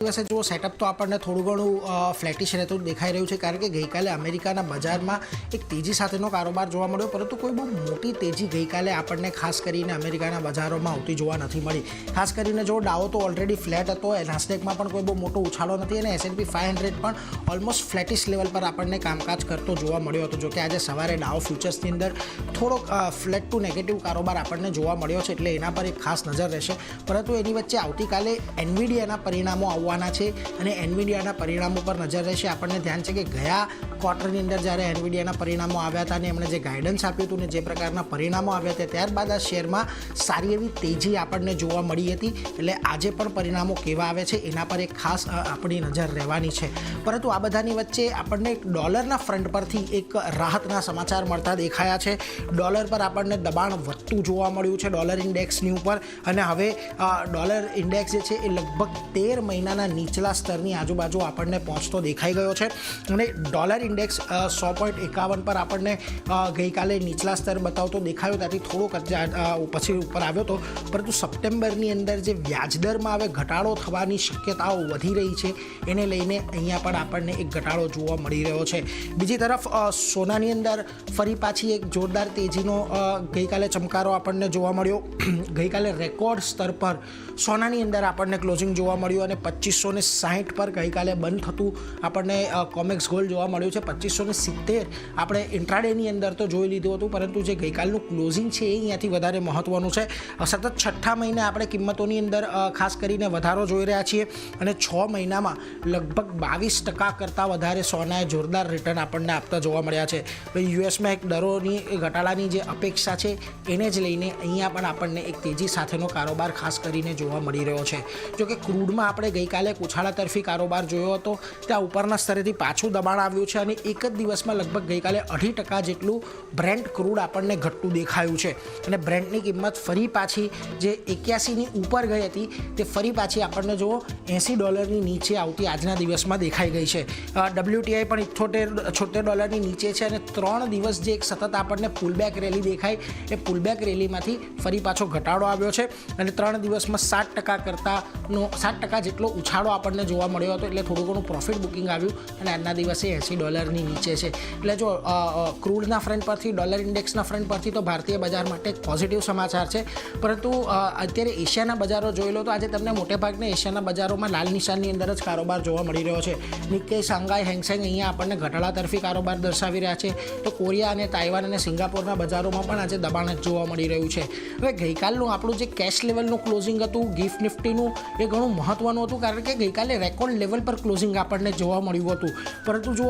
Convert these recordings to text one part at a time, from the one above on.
દિવસે જો સેટઅપ તો આપણને થોડું ઘણું ફ્લેટિશ રહેતું દેખાઈ રહ્યું છે, કારણ કે ગઈકાલે અમેરિકાના બજારમાં એક તેજી સાથેનો કારોબાર જોવા મળ્યો, પરંતુ કોઈ બહુ મોટી તેજી ગઈકાલે આપણને ખાસ કરીને અમેરિકાના બજારોમાં આવતી જોવા નથી મળી. ખાસ કરીને જો ડાઉ તો ઓલરેડી ફ્લેટ હતો, નાસ્ડેકમાં પણ કોઈ બહુ મોટો ઉછાળો નથી અને S&P 500 પણ ઓલમોસ્ટ ફ્લેટિશ લેવલ પર આપણને કામકાજ કરતો જોવા મળ્યો હતો. જોકે આજે સવારે ડાઉ ફ્યુચર્સની અંદર થોડોક ફ્લેટ ટુ નેગેટિવ કારોબાર આપણને જોવા મળ્યો છે, એટલે એના પર એક ખાસ નજર રહેશે. પરંતુ એની વચ્ચે આવતીકાલે એનવીડિયાના પરિણામો આવવાના છે અને એનવીડિયાના પરિણામો પર નજર રહેશે. આપણને ધ્યાન છે કે ગયા ક્વાર્ટરની અંદર જ્યારે એનવીડિયાના પરિણામો આવ્યા હતા અને એમણે જે ગાઈડન્સ આપ્યું હતું ને જે પ્રકારના પરિણામો આવ્યા હતા, ત્યારબાદ આ શેરમાં સારી એવી તેજી આપણને જોવા મળી હતી. એટલે આજે પણ પરિણામો કેવા આવે છે એના પર એક ખાસ આપણી નજર રહેવાની છે. પરંતુ આ બધાની વચ્ચે આપણને ડોલરના ફ્રન્ટ પરથી એક રાહતના સમાચાર મળતા દેખાયા છે. ડોલર પર આપણને દબાણ વધતું જોવા મળ્યું છે ડોલર ઇન્ડેક્સની ઉપર, અને હવે ડોલર ઇન્ડેક્સ જે છે એ લગભગ 13 મહિનાના નીચલા સ્તરની આજુબાજુ આપણને પહોંચતો દેખાઈ ગયો છે. અને ડોલર ઇન્ડેક્સ 100.51 પર આપણને ગઈકાલે નીચલા સ્તર બતાવતો દેખાયો, ત્યાંથી થોડોક પછી ઉપર આવ્યો હતો. પરંતુ સપ્ટેમ્બરની અંદર જે વ્યાજદરમાં હવે ઘટાડો થવાની શક્યતાઓ વધી રહી છે એને લઈને અહીંયા પણ આપણને એક ઘટાડો જોવા મળી રહ્યો છે. બીજી તરફ સોનાની અંદર ફરી પાછી એક જોરદાર તેજીનો ગઈકાલે ચમકારો આપણને જોવા મળ્યો. ગઈકાલે રેકોર્ડ સ્તર પર સોનાની અંદર આપણને ક્લોઝિંગ જોવા મળ્યું અને 2560 પર ગઈકાલે બંધ થતું આપણને કોમેક્સ ગોલ્ડ જોવા મળ્યું છે. 2570 આપણે ઇન્ટ્રાડેની અંદર તો જોઈ લીધું હતું, પરંતુ જે ગઈકાલનું ક્લોઝિંગ છે એ અહીંયાથી વધારે મહત્ત્વનું છે. સતત 6ઠ્ઠા મહિને આપણે કિંમતોની અંદર ખાસ કરીને વધારો જોઈ રહ્યા છીએ અને 6 મહિનામાં લગભગ 22% કરતાં વધારે સોનાએ જોરદાર રિટર્ન આપણને આપતા જોવા મળ્યા છે. યુએસમાં એક દરોની ઘટાડાની જે અપેક્ષા છે એને જ લઈને અહીંયા પણ આપણને એક તેજી સાથેનો કારોબાર ખાસ કરીને જોવા મળી રહ્યો છે. જોકે ક્રૂડમાં આપણે ગઈકાલે ઉછાળા તરફી કારોબાર જોયો હતો, ત્યાં ઉપરના સ્તરેથી પાછું દબાણ આવ્યું છે અને એક જ દિવસમાં લગભગ ગઈકાલે 2.5% જેટલું બ્રેન્ટ ક્રૂડ આપણને ઘટતું દેખાયું છે. અને બ્રેન્ટની કિંમત ફરી પાછી જે 81ની ઉપર ગઈ હતી તે ફરી પાછી આપણને જો $80 નીચે આવતી આજના દિવસમાં દેખાઈ ગઈ છે. WTI પણ $78 નીચે છે અને 3 દિવસ જે એક સતત આપણને પુલબેક રેલી દેખાઈ, એ પુલબેક રેલીમાંથી ફરી પાછો ઘટાડો આવ્યો છે અને 3 દિવસમાં 7% જેટલો ઉછાળો આપણને જોવા મળ્યો હતો. એટલે થોડું ઘણું પ્રોફિટ બુકિંગ આવ્યું અને આજના દિવસે $80 નીચે છે. એટલે જો ક્રૂડના ફ્રન્ટ પરથી ડોલર ઇન્ડેક્સના ફ્રન્ટ પરથી તો ભારતીય બજાર માટે એક પોઝિટિવ સમાચાર છે. પરંતુ અત્યારે એશિયાના બજારો જોઈ લો તો આજે તમને મોટેભાગના એશિયાના બજારોમાં લાલ નિશાનની અંદર જ કારોબાર જોવા મળી રહ્યો છે. નિક્કેઈ, શાંઘાઈ, હેંગસેંગ અહીંયા આપણને ઘટાડા તરફી કારોબાર દર્શાવી રહ્યા છે. તો કોરિયા અને તાઇવાન અને સિંગાપોરના બજારોમાં પણ આજે દબાણ જ જોવા મળી રહ્યું છે. હવે ગઈકાલનું આપણું જે કેશ લેવલનું ક્લોઝિંગ હતું ગિફ્ટ નિફ્ટીનું, એ ઘણું મહત્ત્વનું હતું, કારણ કે ગઈકાલે રેકોર્ડ લેવલ પર ક્લોઝિંગ આપણને જોવા મળ્યું હતું. પરંતુ જો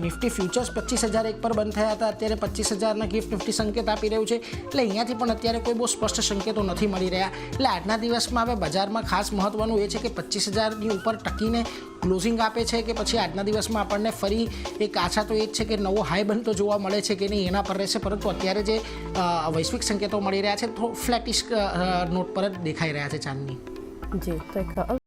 નિફ્ટી ફ્યુચર્સ 25,001 પર બંધ થયા હતા, અત્યારે 25,000ના ગિફ્ટ નિફ્ટી સંકેત આપી રહ્યું છે. એટલે અહીંયાથી પણ અત્યારે કોઈ બહુ સ્પષ્ટ સંકેતો નથી મળી રહ્યા. એટલે આજના દિવસમાં હવે બજારમાં ખાસ મહત્ત્વનું એ છે કે 25,000ની ઉપર ટકીને ક્લોઝિંગ આપે છે કે પછી આજના દિવસમાં આપણને ફરી એક આશા તો એ જ છે કે નવો હાઈ બનતો જોવા મળે છે કે નહીં એના પર રહેશે. પરંતુ અત્યારે જે વૈશ્વિક સંકેતો મળી રહ્યા છે તો ફ્લેટિશ નોટ પર જ દેખાઈ રહ્યા છે ચાંદની. જી, તો